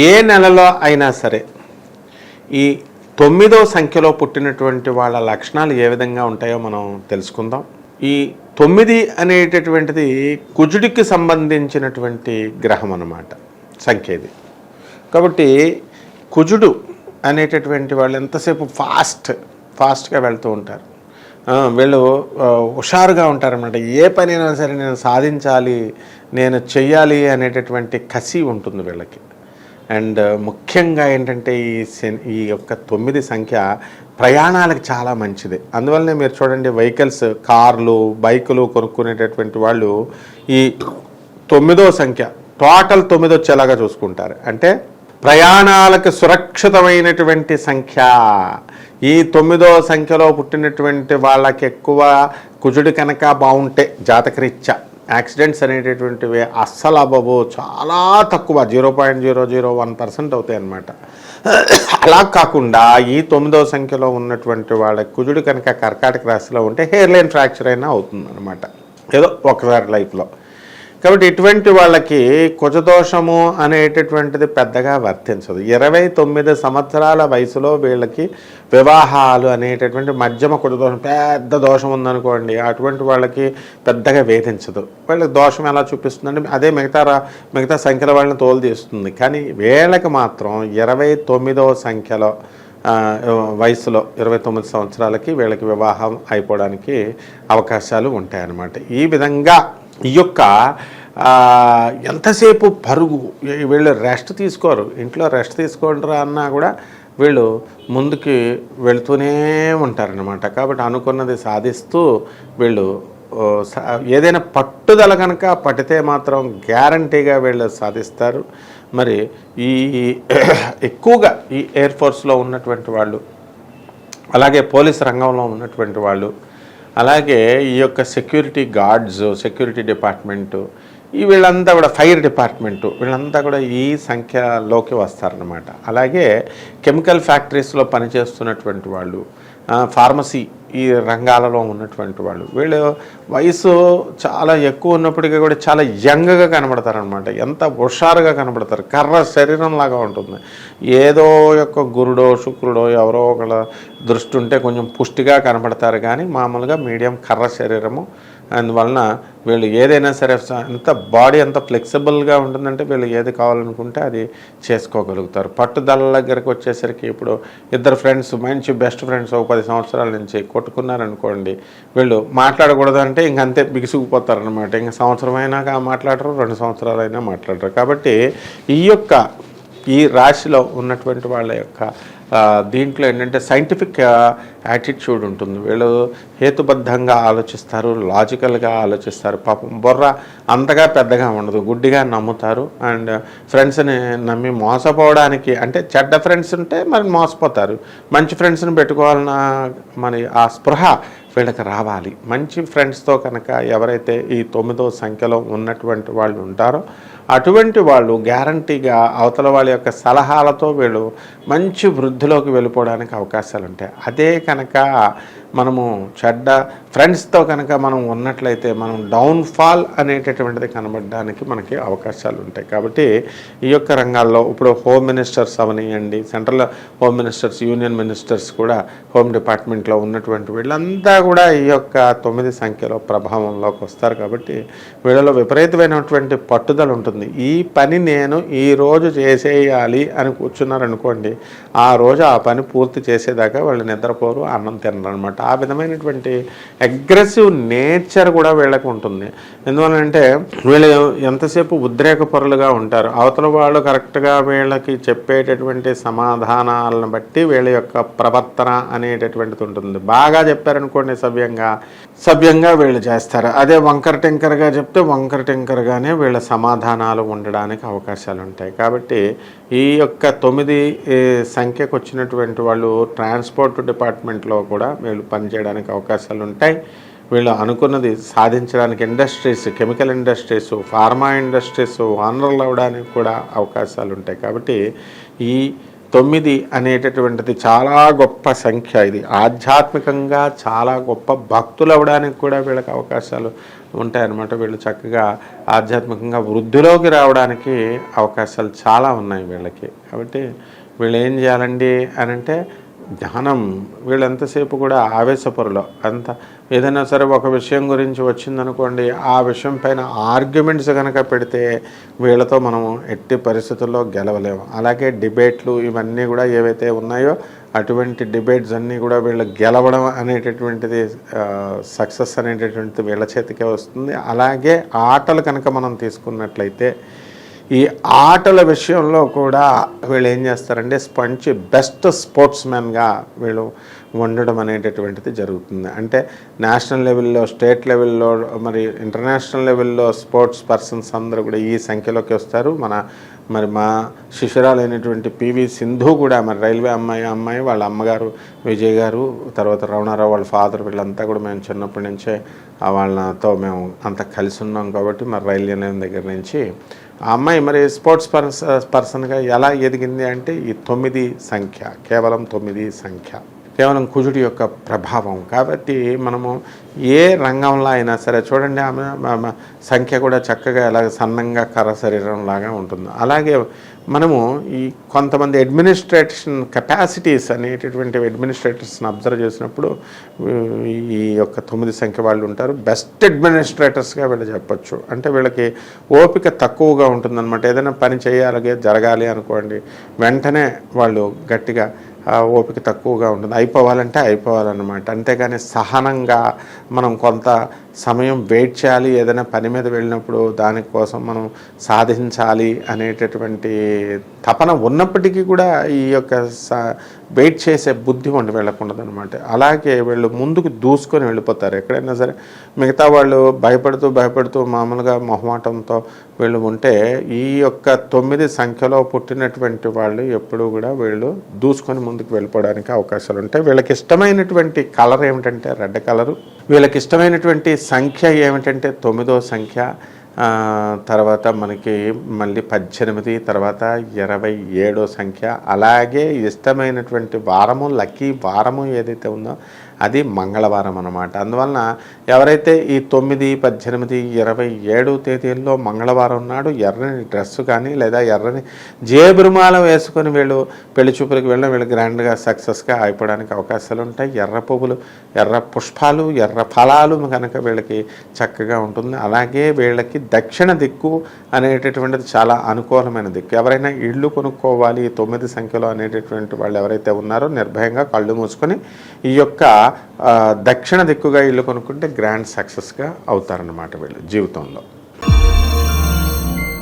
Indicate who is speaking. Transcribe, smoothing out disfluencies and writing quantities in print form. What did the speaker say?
Speaker 1: ఏ నెలలో అయినా సరే ఈ 9వ సంఖ్యలో పుట్టినటువంటి వాళ్ళ లక్షణాలు ఏ విధంగా ఉంటాయో మనం తెలుసుకుందాం. ఈ 9 అనేటటువంటిది కుజుడికి సంబంధించినటువంటి గ్రహం అన్నమాట, సంఖ్య ఇది. కాబట్టి కుజుడు అనేటటువంటి వాళ్ళు ఎంతసేపు ఫాస్ట్గా వెళ్తూ ఉంటారు. వీళ్ళు హుషారుగా ఉంటారన్నమాట. ఏ పనైనా సరే నేను సాధించాలి, నేను చెయ్యాలి అనేటటువంటి కసి ఉంటుంది వీళ్ళకి. అండ్ ముఖ్యంగా ఏంటంటే ఈ యొక్క 9 సంఖ్య ప్రయాణాలకు చాలా మంచిది. అందువల్లనే మీరు చూడండి, వెహికల్స్, కార్లు, బైకులు కొనుక్కునేటటువంటి వాళ్ళు ఈ 9వ సంఖ్య టోటల్ 9 వచ్చేలాగా చూసుకుంటారు. అంటే ప్రయాణాలకు సురక్షితమైనటువంటి సంఖ్య. ఈ 9వ సంఖ్యలో పుట్టినటువంటి వాళ్ళకి ఎక్కువ కుజుడు కనుక బాగుంటే జాతకరీత్యా యాక్సిడెంట్స్ అనేటటువంటివి అస్సలు అవ్వవు, చాలా తక్కువ, 0.001% అవుతాయి అన్నమాట. అలా కాకుండా ఈ 9వ సంఖ్యలో ఉన్నటువంటి వాళ్ళ కుజుడు కనుక కర్కాటక రాశిలో ఉంటే హెయిర్ లైన్ ఫ్రాక్చర్ అయినా అవుతుంది అనమాట, ఏదో ఒకసారి లైఫ్లో. కాబట్టి ఇటువంటి వాళ్ళకి కుజదోషము అనేటటువంటిది పెద్దగా వర్తించదు. 29 సంవత్సరాల వయసులో వీళ్ళకి వివాహాలు అనేటటువంటి మధ్యమ కుజదోషం, పెద్ద దోషం ఉందనుకోండి, అటువంటి వాళ్ళకి పెద్దగా వేధించదు. వీళ్ళకి దోషం ఎలా చూపిస్తుందంటే అదే మిగతా సంఖ్యల వాళ్ళని తోలు తీస్తుంది. కానీ వీళ్ళకి మాత్రం 29వ సంఖ్యలో వయసులో 29 సంవత్సరాలకి వీళ్ళకి వివాహం అయిపోవడానికి అవకాశాలు ఉంటాయన్నమాట. ఈ విధంగా ఈ యొక్క ఎంతసేపు పరుగు, వీళ్ళు రెస్ట్ తీసుకోరు. ఇంట్లో రెస్ట్ తీసుకోండిరా అన్నా కూడా వీళ్ళు ముందుకి వెళుతూనే ఉంటారనమాట. కాబట్టి అనుకున్నది సాధిస్తూ వీళ్ళు ఏదైనా పట్టుదల కనుక పట్టితే మాత్రం గ్యారంటీగా వీళ్ళు సాధిస్తారు. మరి ఈ ఎక్కువగా ఈ ఎయిర్ ఫోర్స్లో ఉన్నటువంటి వాళ్ళు, అలాగే పోలీస్ రంగంలో ఉన్నటువంటి వాళ్ళు, అలాగే ఈ యొక్క సెక్యూరిటీ గార్డ్స్, సెక్యూరిటీ డిపార్ట్మెంటు, వీళ్ళంతా కూడా ఫైర్ డిపార్ట్మెంటు, వీళ్ళంతా కూడా ఈ సంఖ్యలోకి వస్తారనమాట. అలాగే కెమికల్ ఫ్యాక్టరీస్లో పనిచేస్తున్నటువంటి వాళ్ళు, ఫార్మసీ ఈ రంగాలలో ఉన్నటువంటి వాళ్ళు, వీళ్ళు వయసు చాలా ఎక్కువ ఉన్నప్పటికీ కూడా చాలా యంగ్గా కనబడతారనమాట. ఎంత హుషారుగా కనబడతారు, కర్ర శరీరం లాగా ఉంటుంది. ఏదో యొక్క గురుడో శుక్రుడో ఎవరో ఒకళ్ళ దృష్టి ఉంటే కొంచెం పుష్టిగా కనబడతారు, కానీ మామూలుగా మీడియం కర్ర శరీరము. అందువలన వీళ్ళు ఏదైనా సరే ఎంత బాడీ ఎంత ఫ్లెక్సిబుల్గా ఉంటుందంటే వీళ్ళు ఏది కావాలనుకుంటే అది చేసుకోగలుగుతారు. పట్టుదల దగ్గరకు వచ్చేసరికి ఇప్పుడు ఇద్దరు ఫ్రెండ్స్, మంచి బెస్ట్ ఫ్రెండ్స్, ఒక 10 సంవత్సరాల నుంచి కొట్టుకున్నారనుకోండి, వీళ్ళు మాట్లాడకూడదంటే ఇంకంతే బిగిసిపోతారనమాట. ఇంక సంవత్సరం అయినాక మాట్లాడరు, 2 సంవత్సరాలైనా మాట్లాడరు. కాబట్టి ఈ రాశిలో ఉన్నటువంటి వాళ్ళ యొక్క దీంట్లో ఏంటంటే సైంటిఫిక్ యాటిట్యూడ్ ఉంటుంది. వీళ్ళు హేతుబద్ధంగా ఆలోచిస్తారు, లాజికల్గా ఆలోచిస్తారు. పాపం బుర్ర అంతగా పెద్దగా ఉండదు, గుడ్డిగా నమ్ముతారు. అండ్ ఫ్రెండ్స్ని నమ్మి మోసపోవడానికి, అంటే చెడ్డ ఫ్రెండ్స్ ఉంటే మరి మోసపోతారు, మంచి ఫ్రెండ్స్ని పెట్టుకోవాలన్న మరి ఆ స్పృహ వీళ్ళకి రావాలి. మంచి ఫ్రెండ్స్తో కనుక ఎవరైతే ఈ 9వ సంఖ్యలో ఉన్నటువంటి వాళ్ళు ఉంటారో అటువంటి వాళ్ళు గ్యారంటీగా అవతల వాళ్ళ యొక్క సలహాలతో వీళ్ళు మంచి వృద్ధిలోకి వెళ్ళిపోవడానికి అవకాశాలు ఉంటాయి. అదే కనుక మనము చెడ్డ ఫ్రెండ్స్తో కనుక మనం ఉన్నట్లయితే మనం డౌన్ఫాల్ అనేటటువంటిది కనబడడానికి మనకి అవకాశాలు ఉంటాయి. కాబట్టి ఈ యొక్క రంగాల్లో ఇప్పుడు హోమ్ మినిస్టర్స్ అవనియండి, central home ministers, union ministers కూడా హోమ్ డిపార్ట్మెంట్లో ఉన్నటువంటి వీళ్ళంతా కూడా ఈ యొక్క 9 సంఖ్యలో ప్రభావంలోకి వస్తారు. కాబట్టి వీళ్ళలో విపరీతమైనటువంటి పట్టుదల ఉంటుంది. ఈ పని నేను ఈరోజు చేసేయాలి అని కూర్చున్నారనుకోండి, ఆ రోజు ఆ పని పూర్తి చేసేదాకా వాళ్ళు నిద్రపోరు, అన్నం తినరు అనమాట. ఆ విధమైనటువంటి అగ్రెసివ్ నేచర్ కూడా వీళ్ళకి ఉంటుంది. ఎందువల్లంటే వీళ్ళు ఎంతసేపు ఉద్రేక పరులుగా ఉంటారు. అవతల వాళ్ళు కరెక్ట్గా వీళ్ళకి చెప్పేటటువంటి సమాధానాలను బట్టి వీళ్ళ యొక్క ప్రవర్తన అనేటటువంటిది ఉంటుంది. బాగా చెప్పారనుకోండి సవ్యంగా వీళ్ళు చేస్తారు. అదే వంకర టెంకరగా చెప్తే వంకర టెంకరగానే వీళ్ళ సమాధానాలు ఉండడానికి అవకాశాలు ఉంటాయి. కాబట్టి ఈ యొక్క 9 సంఖ్యకు వచ్చినటువంటి వాళ్ళు ట్రాన్స్పోర్ట్ డిపార్ట్మెంట్లో కూడా వీళ్ళు పనిచేయడానికి అవకాశాలు ఉంటాయి. వీళ్ళు అనుకున్నది సాధించడానికి industries, chemical industries, pharma industries ఓనర్లు అవ్వడానికి కూడా అవకాశాలు ఉంటాయి. కాబట్టి ఈ 9 అనేటటువంటిది చాలా గొప్ప సంఖ్య. ఇది ఆధ్యాత్మికంగా చాలా గొప్ప భక్తులు అవ్వడానికి కూడా వీళ్ళకి అవకాశాలు ఉంటాయన్నమాట. వీళ్ళు చక్కగా ఆధ్యాత్మికంగా వృద్ధిలోకి రావడానికి అవకాశాలు చాలా ఉన్నాయి వీళ్ళకి. కాబట్టి వీళ్ళు ఏం చేయాలండి అని అంటే ధ్యానం. వీళ్ళు ఎంతసేపు కూడా ఆవేశపరులు. ఏదైనా సరే ఒక విషయం గురించి వచ్చిందనుకోండి, ఆ విషయం పైన ఆర్గ్యుమెంట్స్ కనుక పెడితే వీళ్ళతో మనం ఎట్టి పరిస్థితుల్లో గెలవలేము. అలాగే డిబేట్లు ఇవన్నీ కూడా ఏవైతే ఉన్నాయో అటువంటి డిబేట్స్ అన్నీ కూడా వీళ్ళు గెలవడం అనేటటువంటిది, సక్సెస్ అనేటటువంటిది వీళ్ళ చేతికే వస్తుంది. అలాగే ఆటలు కనుక మనం తీసుకున్నట్లయితే ఈ ఆటల విషయంలో కూడా వీళ్ళు ఏం చేస్తారంటే బెస్ట్ స్పోర్ట్స్మెన్గా వీళ్ళు ఉండడం అనేటటువంటిది జరుగుతుంది. అంటే నేషనల్ లెవెల్లో, స్టేట్ లెవెల్లో, మరి ఇంటర్నేషనల్ లెవెల్లో స్పోర్ట్స్ పర్సన్స్ అందరూ కూడా ఈ సంఖ్యలోకి వస్తారు. మా శిశురాలైనటువంటి పివి సింధు కూడా మరి రైల్వే అమ్మాయి వాళ్ళ అమ్మగారు విజయ్ గారు, తర్వాత రమణారావు వాళ్ళ ఫాదర్, వీళ్ళంతా కూడా మేము చిన్నప్పటి నుంచే వాళ్ళతో మేము అంతా కలిసి ఉన్నాం. కాబట్టి మరి రైల్వే లైన్ దగ్గర నుంచి ఆ అమ్మాయి మరి స్పోర్ట్స్ పర్సన్గా ఎలా ఎదిగింది అంటే ఈ 9 సంఖ్య, కేవలం 9 సంఖ్య, కేవలం కుజుడి యొక్క ప్రభావం. కాబట్టి మనము ఏ రంగంలో అయినా సరే చూడండి, ఆమె సంఖ్య కూడా చక్కగా ఎలాగ సన్నంగా కర్ర శరీరంలాగా ఉంటుంది. అలాగే మనము ఈ కొంతమంది అడ్మినిస్ట్రేషన్ కెపాసిటీస్ అనేటటువంటి అడ్మినిస్ట్రేటర్స్ని అబ్జర్వ్ చేసినప్పుడు ఈ యొక్క 9 సంఖ్య వాళ్ళు ఉంటారు. బెస్ట్ అడ్మినిస్ట్రేటర్స్గా వీళ్ళు చెప్పచ్చు. అంటే వీళ్ళకి ఓపిక తక్కువగా ఉంటుందన్నమాట. ఏదైనా పని జరగాలి అనుకోండి, వెంటనే వాళ్ళు గట్టిగా ఓపిక తక్కువగా ఉంటుంది. అయిపోవాలంటే అయిపోవాలన్నమాట. అంతేగాని సహనంగా మనం కొంత సమయం వెయిట్ చేయాలి. ఏదైనా పని మీద వెళ్ళినప్పుడు దానికోసం మనం సాధించాలి అనేటటువంటి తపన ఉన్నప్పటికీ కూడా ఈ యొక్క వెయిట్ చేసే బుద్ధి ఉండి వెళ్ళకుండదనమాట. అలాగే వీళ్ళు ముందుకు దూసుకొని వెళ్ళిపోతారు ఎక్కడైనా సరే. మిగతా వాళ్ళు భయపడుతూ మామూలుగా మొహమాటంతో వీళ్ళు ఉంటే, ఈ యొక్క 9 సంఖ్యలో పుట్టినటువంటి వాళ్ళు ఎప్పుడూ కూడా వీళ్ళు దూసుకొని ముందుకు వెళ్ళిపోవడానికి అవకాశాలు ఉంటాయి. వీళ్ళకి ఇష్టమైనటువంటి కలర్ ఏమిటంటే రెడ్ కలరు. వీళ్ళకి ఇష్టమైనటువంటి సంఖ్య ఏమిటంటే 9వ సంఖ్య. తర్వాత మనకి మళ్ళీ 18, తర్వాత 27వ సంఖ్య. అలాగే ఇష్టమైనటువంటి వారము, లక్కీ వారము ఏదైతే ఉందో అది మంగళవారం అన్నమాట. అందువలన ఎవరైతే ఈ 9, 18, 27 తేదీల్లో మంగళవారం నాడు ఎర్రని డ్రెస్సు కానీ లేదా ఎర్రని జేబురుమాల వేసుకొని వీళ్ళు పెళ్లి చూపులకు వెళ్ళడం వీళ్ళు గ్రాండ్గా సక్సెస్గా అయిపోవడానికి అవకాశాలు ఉంటాయి. ఎర్ర పువ్వులు, ఎర్ర పుష్పాలు, ఎర్ర ఫలాలు కనుక వీళ్ళకి చక్కగా ఉంటుంది. అలాగే వీళ్ళకి దక్షిణ దిక్కు అనేటటువంటిది చాలా అనుకూలమైన దిక్కు. ఎవరైనా ఇళ్ళు కొనుక్కోవాలి 9 సంఖ్యలో అనేటటువంటి వాళ్ళు ఎవరైతే ఉన్నారో నిర్భయంగా కళ్ళు మూసుకొని ఈ యొక్క దక్షిణ దిక్కుగా ఇల్లు కొనుక్కుంటే గ్రాండ్ సక్సెస్గా అవుతారన్నమాట వీళ్ళు జీవితంలో.